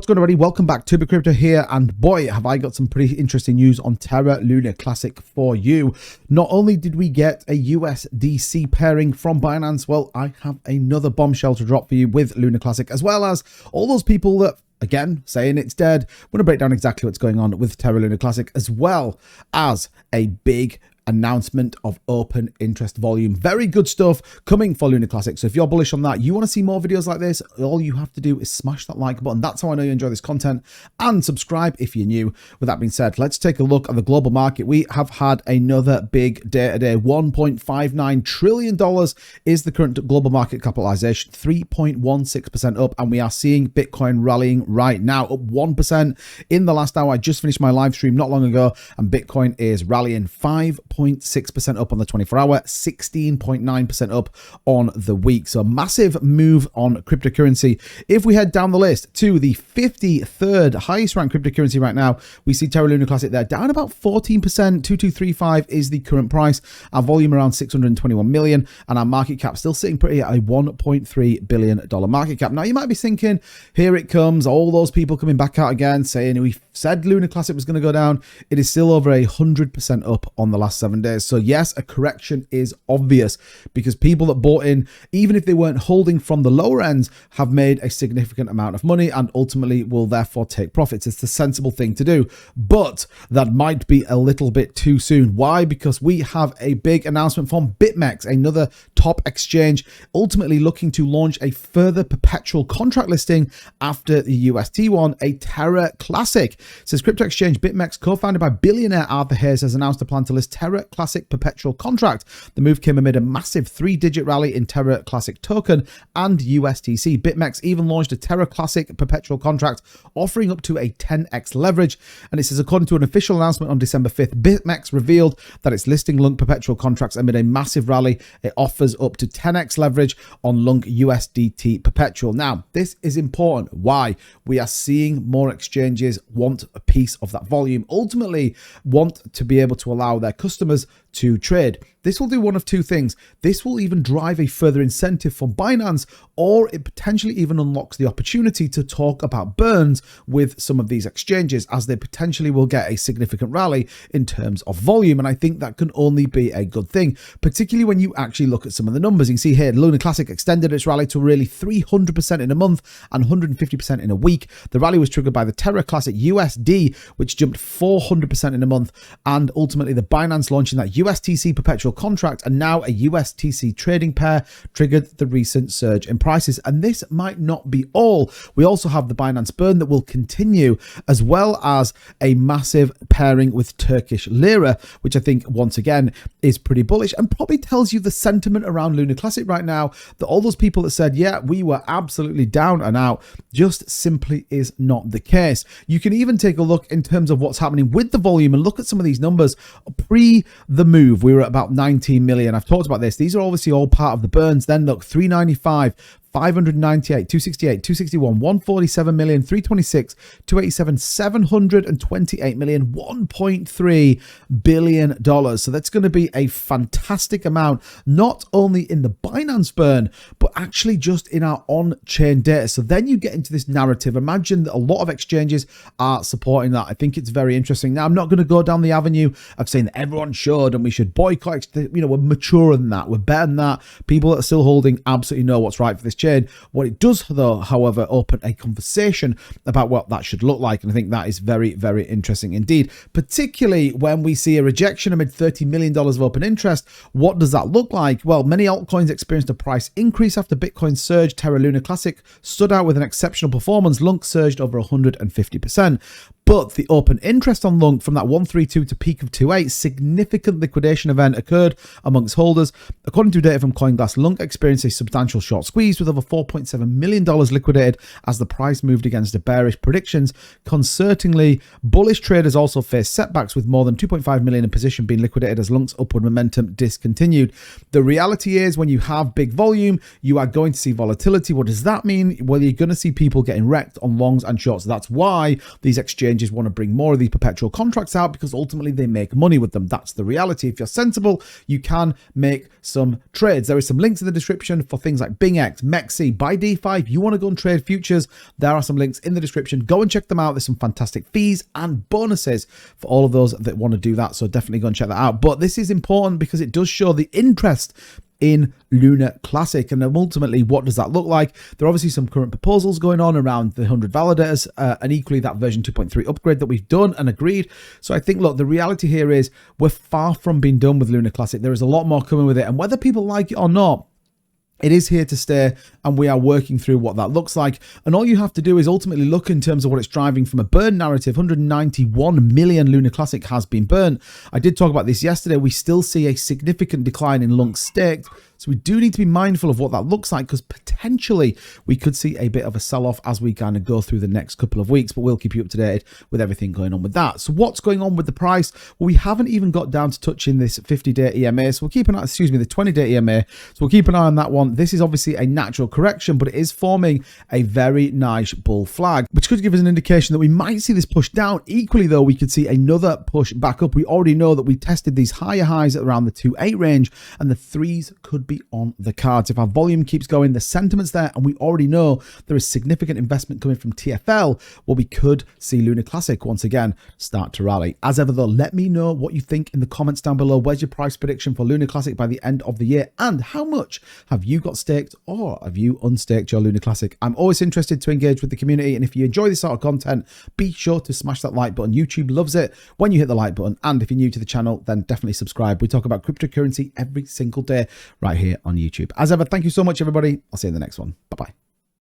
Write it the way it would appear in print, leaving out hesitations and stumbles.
What's going on, everybody? Welcome back to Crypto here, and boy, have I got some pretty interesting news on Terra Luna Classic for you. Not only did we get a USDC pairing from Binance, well, I have another bombshell to drop for you with Luna Classic, as well as all those people that, again, saying it's dead. I'm going to break down exactly what's going on with Terra Luna Classic, as well as a big announcement of open interest volume. Very good stuff coming for Luna Classic. So if you're bullish on that, you want to see more videos like this, all you have to do is smash that like button. That's how I know you enjoy this content, and subscribe if you're new. With that being said, let's take a look at the global market. We have had another big day today. $1.59 trillion is the current global market capitalization, 3.16% up, and we are seeing Bitcoin rallying right now, up 1% in the last hour. I just finished my live stream not long ago, and Bitcoin is rallying 5.6% up on the 24-hour, 16.9% up on the week. So a massive move on cryptocurrency. If we head down the list to the 53rd highest ranked cryptocurrency right now, we see Terra Luna Classic there, down about 14%. 2235 is the current price. Our volume around 621 million, and our market cap still sitting pretty at a $1.3 billion market cap. Now you might be thinking, here it comes, all those people coming back out again saying we said Luna Classic was going to go down. It is still over 100% up on the last 7 days. So yes, a correction is obvious, because people that bought in, even if they weren't holding from the lower ends, have made a significant amount of money and ultimately will therefore take profits. It's the sensible thing to do, but that might be a little bit too soon. Why? Because we have a big announcement from Bitmex, another top exchange, ultimately looking to launch a further perpetual contract listing after the UST one, a Terra Classic. It says crypto exchange Bitmex, co-founded by billionaire Arthur Hayes, has announced a plan to list Terra Classic perpetual contract. The move came amid a massive 3-digit rally in Terra Classic token and USTC. Bitmex even launched a Terra Classic perpetual contract, offering up to a 10x leverage. And it says, according to an official announcement on December 5th, Bitmex revealed that it's listing Lunc perpetual contracts amid a massive rally. It offers up to 10x leverage on Lunc USDT perpetual. Now, this is important. Why? We are seeing more exchanges want a piece of that volume, ultimately want to be able to allow their customers to trade. This will do one of two things. This will even drive a further incentive from Binance, or it potentially even unlocks the opportunity to talk about burns with some of these exchanges, as they potentially will get a significant rally in terms of volume. And I think that can only be a good thing, particularly when you actually look at some of the numbers. You can see here, Luna Classic extended its rally to really 300% in a month and 150% in a week. The rally was triggered by the Terra Classic USD, which jumped 400% in a month, and ultimately the Binance launching that USTC perpetual contract and now a USTC trading pair triggered the recent surge in prices. And this might not be all. We also have the Binance burn that will continue, as well as a massive pairing with Turkish lira, which I think once again is pretty bullish and probably tells you the sentiment around Luna Classic right now, that all those people that said, yeah, we were absolutely down and out, just simply is not the case. You can even take a look in terms of what's happening with the volume and look at some of these numbers. Pre the move, we were at about 19 million. I've talked about this. These are obviously all part of the burns. Then look, 395, 598, 268, 261, 147 million, 326, 287, 728 million, $1.3 billion. So that's going to be a fantastic amount, not only in the Binance burn, but actually just in our on-chain data. So then you get into this narrative. Imagine that a lot of exchanges are supporting that. I think it's very interesting. Now, I'm not going to go down the avenue of saying that everyone should and we should boycott. We're maturer than that. We're better than that. People that are still holding absolutely know what's right for this chain. What it does, though, however, open a conversation about what that should look like. And I think that is very, very interesting indeed, particularly when we see a rejection amid $30 million of open interest. What does that look like? Well, many altcoins experienced a price increase after Bitcoin surged. Terra Luna Classic stood out with an exceptional performance. Lunc surged over 150%. But the open interest on Lunc from that 132 to peak of 28, significant liquidation event occurred amongst holders. According to data from CoinGlass, Lunc experienced a substantial short squeeze with over $4.7 million liquidated as the price moved against the bearish predictions. Concertingly, bullish traders also faced setbacks, with more than 2.5 million in position being liquidated as Lunc's upward momentum discontinued. The reality is, when you have big volume, you are going to see volatility. What does that mean? Well, you're going to see people getting wrecked on longs and shorts. That's why these exchanges exchanges want to bring more of these perpetual contracts out because ultimately they make money with them. That's the reality. If you're sensible, you can make some trades. There is some links in the description for things like Bitmex, Mexi, buy DeFi. If you want to go and trade futures, there are some links in the description. Go and check them out. There's some fantastic fees and bonuses for all of those that want to do that. So definitely go and check that out. But this is important because it does show the interest in Luna Classic. And then ultimately, what does that look like? There are obviously some current proposals going on around the 100 validators and equally that version 2.3 upgrade that we've done and agreed. So I think, look, the reality here is we're far from being done with Luna Classic. There is a lot more coming with it. And whether people like it or not, it is here to stay, and we are working through what that looks like. And all you have to do is ultimately look in terms of what it's driving from a burn narrative. 191 million Luna Classic has been burnt. I did talk about this yesterday. We still see a significant decline in Lunc staked. So we do need to be mindful of what that looks like because potentially we could see a bit of a sell-off as we kind of go through the next couple of weeks, but we'll keep you up to date with everything going on with that. So what's going on with the price? Well, we haven't even got down to touching this 50-day EMA. So we'll keep an eye, excuse me, the 20-day EMA. So we'll keep an eye on that one. This is obviously a natural correction, but it is forming a very nice bull flag, which could give us an indication that we might see this push down. Equally though, we could see another push back up. We already know that we tested these higher highs at around the 2.8 range, and the threes could be on the cards. If our volume keeps going, the sentiment's there, and we already know there is significant investment coming from TFL, well, we could see Luna Classic once again start to rally. As ever though, let me know what you think in the comments down below. Where's your price prediction for Luna Classic by the end of the year, and how much have you got staked or have you unstaked your Luna Classic? I'm always interested to engage with the community, and if you enjoy this sort of content, be sure to smash that like button. YouTube loves it when you hit the like button, and if you're new to the channel, then definitely subscribe. We talk about cryptocurrency every single day right here on YouTube. As ever, thank you so much, everybody. I'll see you in the next one. Bye-bye.